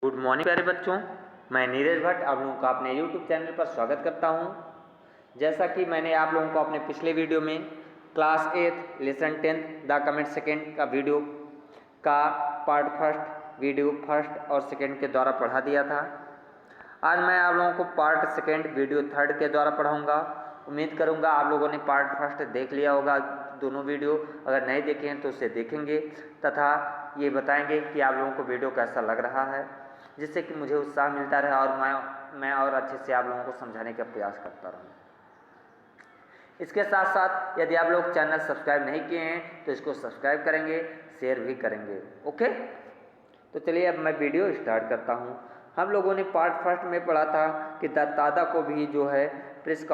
Good morning प्यारे बच्चों, मैं नीरज भट्ट आप लोगों का अपने यूट्यूब चैनल पर स्वागत करता हूं। जैसा कि मैंने आप लोगों को अपने पिछले वीडियो में class 8 lesson 10 the comment second का वीडियो का पार्ट फर्स्ट वीडियो फर्स्ट और सेकेंड के द्वारा पढ़ा दिया था। आज मैं आप लोगों को पार्ट सेकेंड वीडियो थर्ड के द्वारा पढ़ाऊँगा। उम्मीद करूँगा आप लोगों ने पार्ट फर्स्ट देख लिया होगा दोनों वीडियो। अगर नहीं देखे हैं तो उसे देखेंगे तथा ये बताएंगे कि आप लोगों को वीडियो कैसा लग रहा है, जिससे कि मुझे उत्साह मिलता रहे और मैं और अच्छे से आप लोगों को समझाने का प्रयास करता रहूँ। इसके साथ साथ यदि आप लोग चैनल सब्सक्राइब नहीं किए हैं तो इसको सब्सक्राइब करेंगे, शेयर भी करेंगे। ओके, तो चलिए अब मैं वीडियो स्टार्ट करता हूँ। हम लोगों ने पार्ट फर्स्ट में पढ़ा था कि दत्तादा को भी जो है प्रेस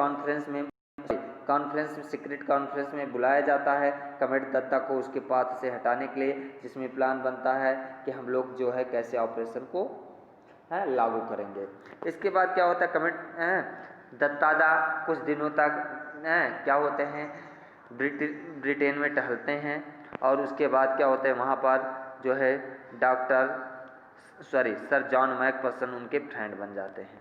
कॉन्फ्रेंस सीक्रेट कॉन्फ्रेंस में बुलाया जाता है कमेट दत्ता को उसके पाथ से हटाने के लिए, जिसमें प्लान बनता है कि हम लोग जो है कैसे ऑपरेशन को लागू करेंगे। इसके बाद क्या होता है, कमेट दत्तादा कुछ दिनों तक क्या होते हैं ब्रिटेन में टहलते हैं और उसके बाद क्या होता है वहाँ पर जो है सर जॉन मैकफर्सन उनके फ्रेंड बन जाते हैं।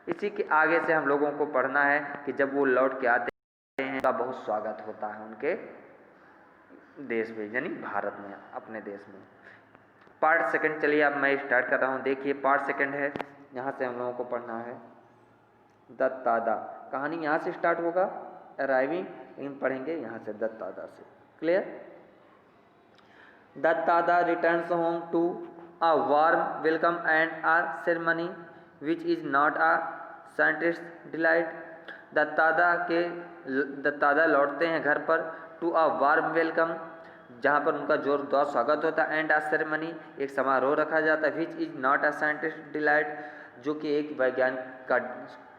इसी के आगे से हम लोगों को पढ़ना है कि जब वो लौट के आते हैं का बहुत स्वागत होता है उनके देश में, यानी भारत में, अपने देश में। पार्ट सेकंड चलिए अब मैं स्टार्ट कर रहा हूँ। देखिए पार्ट सेकंड है, यहाँ से हम लोगों को पढ़ना है दत्तादा। कहानी यहाँ से स्टार्ट होगा अराइविंग, लेकिन पढ़ेंगे यहाँ से दत्तादा से। Clear? Dattada returns home to a warm welcome and a ceremony which is not a scientist's delight. दत्तादा लौटते हैं घर पर टू a warm welcome, जहाँ पर उनका जोरदार स्वागत होता है, एंड आ सेरेमनी, एक समारोह रखा जाता है, which is not a scientist delight, जो कि एक वैज्ञानिक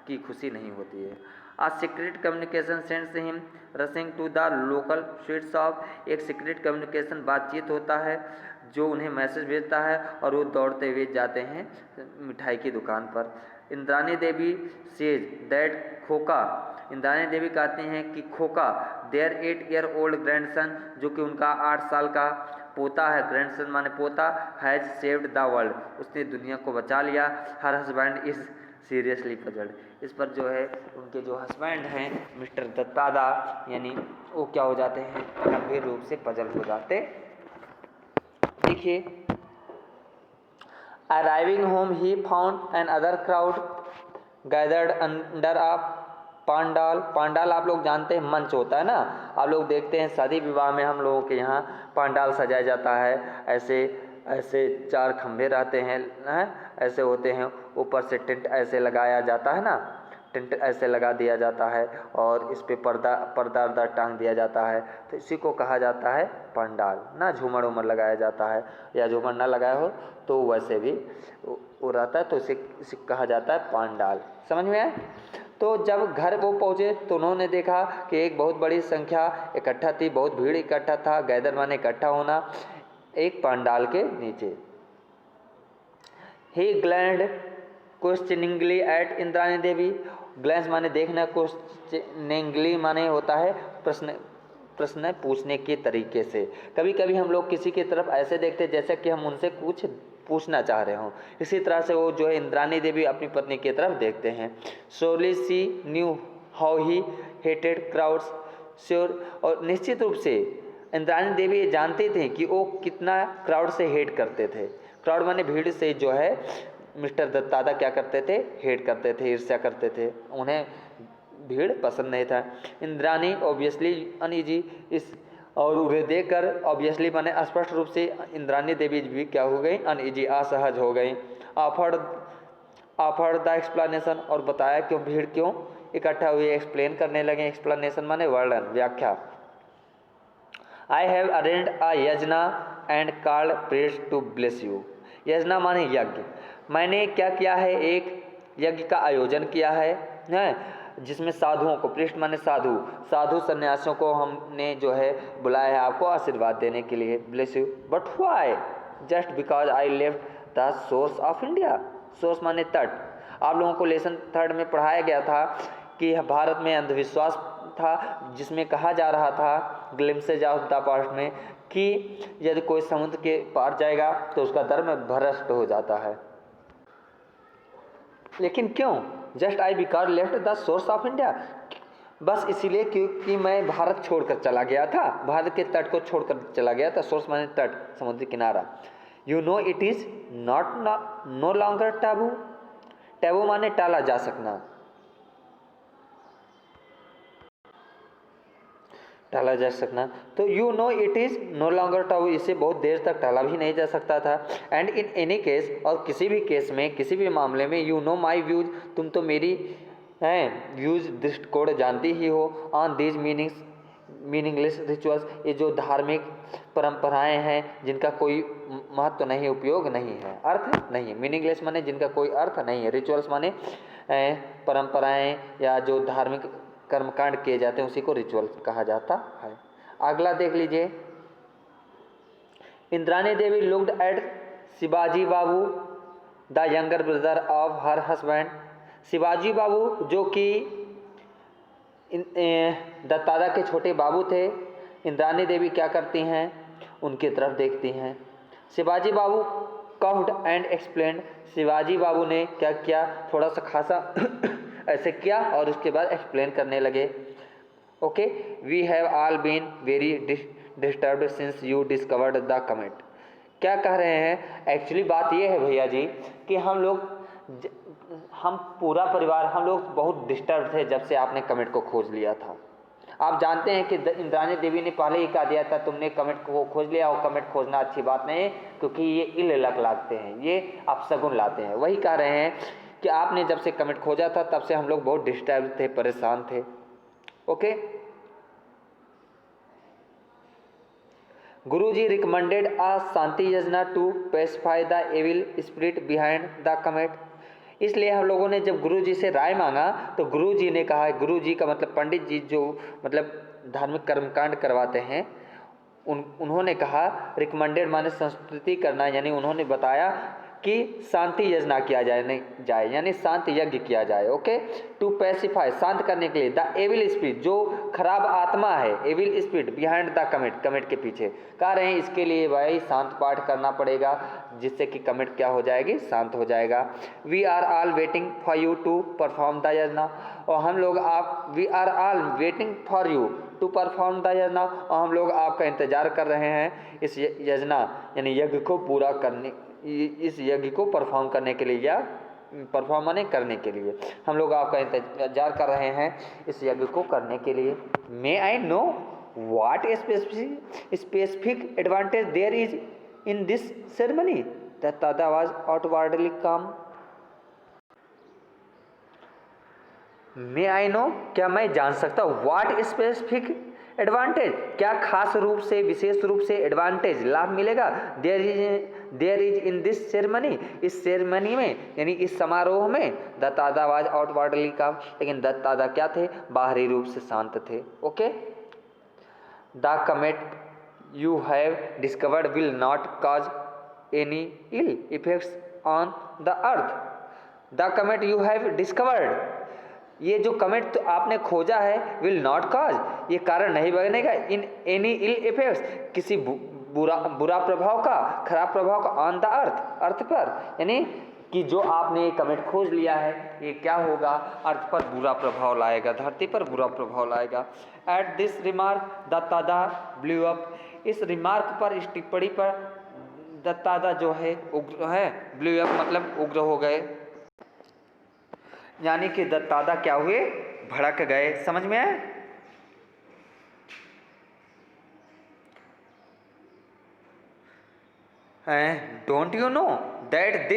की खुशी नहीं होती है। A secret communication sends him rushing to the local sweet shop, एक सीक्रेट कम्युनिकेशन बातचीत होता है जो उन्हें मैसेज भेजता है और वो दौड़ते हुए जाते हैं मिठाई की दुकान पर। इंद्रानी देवी सेज दैट खोका, इंद्रानी देवी कहती हैं कि खोका देयर 8 ईयर ओल्ड ग्रैंडसन, जो कि उनका 8 साल का पोता है, ग्रैंडसन माने पोता, हैज सेव्ड द वर्ल्ड, उसने दुनिया को बचा लिया। Her husband is seriously puzzled, इस पर जो है उनके जो हस्बैंड हैं मिस्टर दत्तादा, यानी वो क्या हो जाते हैं, गंभीर रूप से पजल हो जाते। देखिए, arriving home he found an other crowd gathered under a pandal. Pandal आप लोग जानते हैं मंच होता है ना, आप लोग देखते हैं शादी विवाह में हम लोगों के यहाँ पांडाल सजाया जाता है। ऐसे ऐसे 4 खंभे रहते हैं, ऐसे होते हैं, ऊपर से टेंट ऐसे लगाया जाता है ना, टेंट ऐसे लगा दिया जाता है और इस पे पर्दा टांग दिया जाता है, तो इसी को कहा जाता है पंडाल ना। झूमर उमर लगाया जाता है, या झूमर ना लगाया हो तो वैसे भी वो रहता है, तो इसे कहा जाता है पंडाल। समझ में आया? तो जब घर वो पहुँचे तो उन्होंने देखा कि एक बहुत बड़ी संख्या इकट्ठा थी, बहुत भीड़ इकट्ठा था, गैदर माने इकट्ठा होना, एक पंडाल के नीचे। ही ग्लैंड क्वेश्चनिंगली एट इंद्रानी देवी, ग्लैंस माने देखना, क्वेश्चनिंगली माने होता है प्रश्न पूछने के तरीके से। कभी कभी हम लोग किसी की तरफ ऐसे देखते हैं जैसे कि हम उनसे कुछ पूछना चाह रहे हों, इसी तरह से वो जो है इंद्रानी देवी अपनी पत्नी की तरफ देखते हैं। Solely she knew how he hated crowds sure, और निश्चित रूप से इंद्रानी देवी ये जानते थे कि वो कितना क्राउड से हेट करते थे। क्राउड माने भीड़ से जो है मिस्टर दत्तादा क्या करते थे, हेट करते थे, ईर्ष्या करते थे, उन्हें भीड़ पसंद नहीं था। इंद्रानी ऑब्वियसली अनईजी इस, और उन्हें देखकर ऑब्वियसली माने स्पष्ट रूप से इंद्रानी देवी भी क्या हो गई, अनईजी, असहज हो गई। ऑफर्ड द एक्सप्लेनेशन, और बताया क्यों भीड़ क्यों इकट्ठा हुई, एक्सप्लेन करने लगे। एक्सप्लेनेशन माने वर्णन, व्याख्या। I have arranged a yajna and called priest to bless you, yajna माने यज्ञ, मैंने क्या किया है, एक यज्ञ का आयोजन किया है जिसमें साधुओं को, प्रीस्ट माने साधु सन्यासियों को हमने जो है बुलाया है आपको आशीर्वाद देने के लिए, bless you. But why? Just because I left the source of India, source माने तट। आप लोगों को लेसन 3 में पढ़ाया गया था कि भारत में अंधविश्वास था, जिसमें कहा जा रहा था ग्लिम्सेज ऑफ द पास्ट में कि यदि कोई समुद्र के पार जाएगा तो उसका धर्म भ्रष्ट हो जाता है। लेकिन क्यों? Just I because left the source of India, बस इसीलिए क्योंकि मैं भारत छोड़कर चला गया था, भारत के तट को छोड़कर चला गया था। सोर्स माने तट, समुद्री किनारा। You know it is not no longer taboo, taboo माने टाला जा सकना, टाला जा सकना। तो you know it is no longer taboo, इसे बहुत देर तक टाला भी नहीं जा सकता था। एंड इन एनी केस, और किसी भी केस में, किसी भी मामले में, यू नो माई व्यूज, तुम तो मेरी व्यूज दृष्टिकोण जानती ही हो। ऑन दीज मीनिंगलेस रिचुअल्स, ये जो धार्मिक परंपराएं हैं जिनका कोई महत्व नहीं, उपयोग नहीं है, अर्थ नहीं है। मीनिंगलेस माने जिनका कोई अर्थ नहीं है, रिचुअल्स माने परंपराएं या जो धार्मिक कर्मकांड किए जाते हैं उसी को रिचुअल कहा जाता है। अगला देख लीजिए। Indrani Devi looked at Shivaji Babu the younger brother of her husband. Shivaji Babu जो कि दत्तादा के छोटे बाबू थे, इंद्राणी देवी क्या करती हैं? उनकी तरफ देखती हैं। शिवाजी बाबू कव्ड एंड एक्सप्लेन्ड, शिवाजी बाबू ने क्या किया? थोड़ा सा खासा ऐसे किया और उसके बाद एक्सप्लेन करने लगे। Okay, we have all been very disturbed since you discovered the comet. क्या कह रहे हैं? एक्चुअली बात यह है भैया जी कि हम पूरा परिवार, हम लोग बहुत डिस्टर्ब थे जब से आपने कमेट को खोज लिया था। आप जानते हैं कि इंद्राणी देवी ने पहले ही कहा दिया था तुमने कमेट को खोज लिया, और कमेट खोजना अच्छी बात नहीं है क्योंकि ये इल लक लागते हैं, ये अपशगुन लाते हैं। वही कह रहे हैं कि आपने जब से कमेट खोजा था तब से हम लोग बहुत डिस्टर्ब थे, परेशान थे। Okay, Guruji recommended a shanti yojana to pacify the evil spirit behind the comet. इसलिए हम लोगों ने जब गुरुजी से राय मांगा तो गुरुजी ने कहा, गुरुजी का मतलब पंडित जी जो मतलब धार्मिक कर्मकांड करवाते हैं, उन्होंने कहा, रिकमेंडेड माने संस्तुति करना, यानी उन्होंने बताया कि शांति यज्ञ किया जाए यानी शांति यज्ञ किया जाए। ओके, टू पैसिफाई, शांत करने के लिए, द एविल स्पिरिट, जो खराब आत्मा है, एविल स्पिरिट बिहाइंड द कमेट, कमेट के पीछे। कह रहे हैं इसके लिए भाई शांत पाठ करना पड़ेगा जिससे कि कमेट क्या हो जाएगी? शांत हो जाएगा। We are all waiting for you to perform the yagya, और हम लोग we are all waiting for you to perform the yagya, और हम लोग आपका इंतजार कर रहे हैं इस यज्ञ यानी यज्ञ को पूरा करने, इस यज्ञ को परफॉर्म करने के लिए, या परफॉर्म माने करने के लिए हम लोग आपका इंतजार कर रहे हैं इस यज्ञ को करने के लिए। May I know what specific advantage there is in this ceremony? Dada was outwardly calm. May I no, क्या मैं जान सकता हूँ? व्हाट स्पेसिफिक एडवांटेज, क्या खास रूप से, विशेष रूप से एडवांटेज, लाभ मिलेगा? There is in this ceremony, इस सेरेमनी में यानी इस समारोह में। दत्तादा वाज आउटवर्डली काम, लेकिन दत्तादा क्या थे? बाहरी रूप से शांत थे। Okay, the comet you have discovered will not cause any ill effects on the earth. The comet you have discovered, ये जो कमेट तो आपने खोजा है, विल नॉट कॉज, ये कारण नहीं बनेगा, इन एनी इल इफेक्ट्स, किसी बुरा प्रभाव का, खराब प्रभाव का, ऑन द अर्थ, अर्थ पर, यानी कि जो आपने ये कमेट खोज लिया है ये क्या होगा? अर्थ पर बुरा प्रभाव लाएगा, धरती पर बुरा प्रभाव लाएगा। At this remark Dattada blew up, इस रिमार्क पर, इस टिप्पणी पर दत्तादा जो है उग्र है, ब्लू अप मतलब उग्र हो गए, यानी कि दत्तादा क्या हुए? भड़क गए। समझ में आए? Don't you know that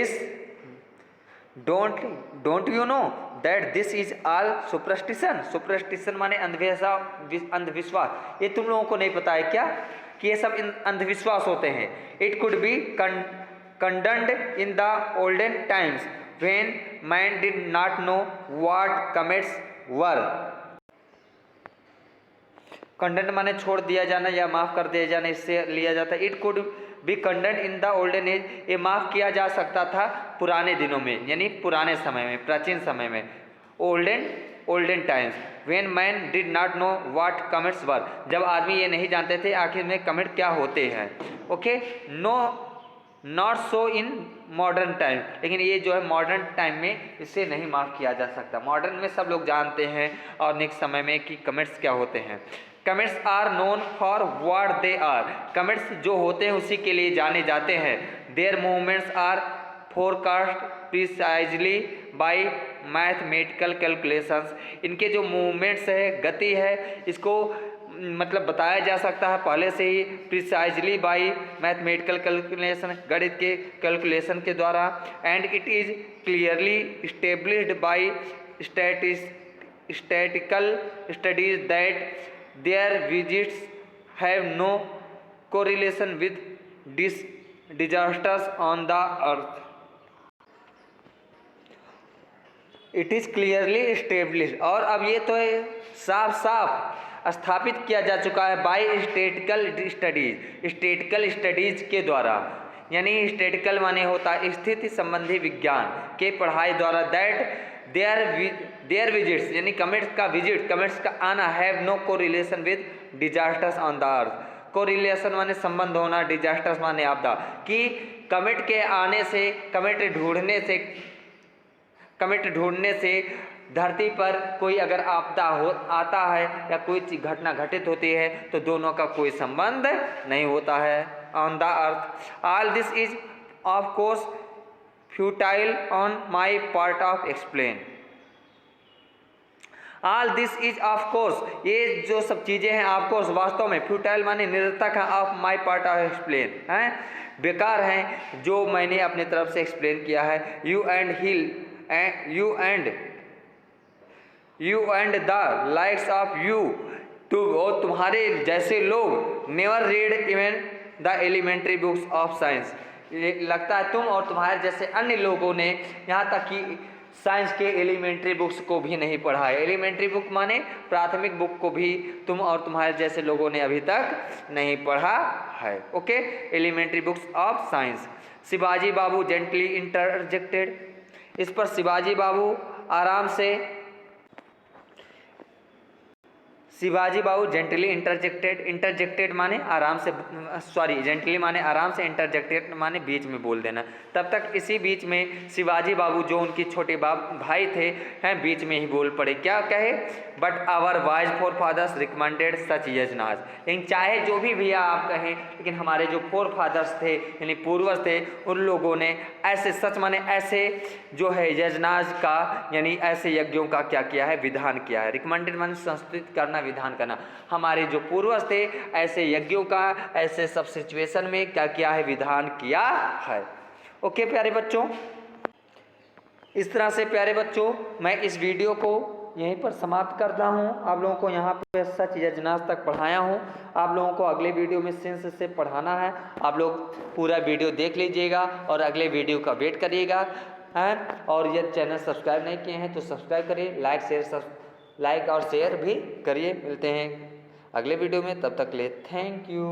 this is all superstition. Superstition माने अंधविश्वास। ये तुम लोगों को नहीं पता है क्या कि ये सब अंधविश्वास होते हैं? It could B कंडम्ड in the olden times when man did not know what comets were। कंडेंट माने छोड़ दिया जाना या माफ कर दिया जाना, इससे लिया जाता है। It could be condoned in the olden age, ये माफ किया जा सकता था पुराने दिनों में, यानी पुराने समय में, प्राचीन समय में। Olden times, when man did not know what comets were, जब आदमी ये नहीं जानते थे आखिर में कमेट क्या होते हैं। Okay, not so in modern time, लेकिन ये जो है मॉडर्न टाइम में इसे नहीं माफ़ किया जा सकता। मॉडर्न में सब लोग जानते हैं और नेक्स्ट समय में कि कमिट्स क्या होते हैं। Comets are known for what they are, comets जो होते हैं उसी के लिए जाने जाते हैं। Their movements are forecast precisely by mathematical calculations, इनके जो मूवमेंट्स है, गति है, इसको मतलब बताया जा सकता है पहले से ही प्रिसाइजली बाय मैथमेटिकल कैलकुलेशन, गणित के कैलकुलेशन के द्वारा। And it is clearly established by statistical studies that their visits have no correlation with disasters on the earth. It is clearly established, और अब ये तो साफ साफ स्थापित किया जा चुका है by statistical studies, statistical studies के द्वारा, यानी स्टैटिकल माने होता है स्थिति संबंधी विज्ञान के पढ़ाई द्वारा। दैट देयर विजिट्स, यानी कमिट्स का विजिट, कमिट्स का आना, have no correlation with disasters on the earth. Correlation माने संबंध होना, डिजास्टर्स माने आपदा, कि कमिट के आने से, कमिट ढूंढने से धरती पर कोई अगर आपदा आता है या कोई घटना घटित होती है तो दोनों का कोई संबंध नहीं होता है। On the earth all this is of course futile on my part of explain. All this is of course, ये जो सब चीज़ें हैं ऑफ कोर्स वास्तव में, फ्यूटाइल माने निरर्थक है, of my part of explain हैं, बेकार हैं जो मैंने अपनी तरफ से एक्सप्लेन किया है। You and the likes of you, too, और तुम्हारे जैसे लोग, never read even the elementary books of science, लगता है तुम और तुम्हारे जैसे अन्य लोगों ने यहाँ तक कि साइंस के एलिमेंट्री बुक्स को भी नहीं पढ़ा है। एलिमेंट्री बुक माने प्राथमिक बुक को भी तुम और तुम्हारे जैसे लोगों ने अभी तक नहीं पढ़ा है। Okay, elementary books of science. Shivaji Babu gently interjected, इस पर शिवाजी बाबू आराम से, शिवाजी बाबू जेंटली इंटरजेक्टेड माने आराम से, सॉरी जेंटली माने आराम से, इंटरजेक्टेड माने बीच में बोल देना। तब तक इसी बीच में शिवाजी बाबू जो उनके छोटे भाई थे हैं बीच में ही बोल पड़े। क्या कहे? But our wise forefathers recommended such yajnas, लेकिन चाहे जो भी भैया आप कहें, लेकिन हमारे जो फोर फादर्स थे यानी पूर्वज थे, उन लोगों ने ऐसे, सच माने ऐसे जो है यजनाज का यानी ऐसे यज्ञों का क्या किया है? विधान किया है। रिकमेंडेड माने संस्कृत करना, विधान करना। हमारे जो पूर्वज थे ऐसे यज्ञों का ऐसे सब सिचुएशन में क्या किया है? विधान किया है। ओके प्यारे बच्चों, इस तरह से प्यारे बच्चों मैं इस वीडियो को यहीं पर समाप्त करता हूँ। आप लोगों को यहाँ पे सच यजनाज तक पढ़ाया हूँ। आप लोगों को अगले वीडियो में सेंस से पढ़ाना है। आप लोग पूरा वीडियो देख लीजिएगा और अगले वीडियो का वेट करिएगा। और यदि चैनल सब्सक्राइब नहीं किए हैं तो सब्सक्राइब करिए, लाइक और शेयर भी करिए। मिलते हैं अगले वीडियो में, तब तक ले थैंक यू।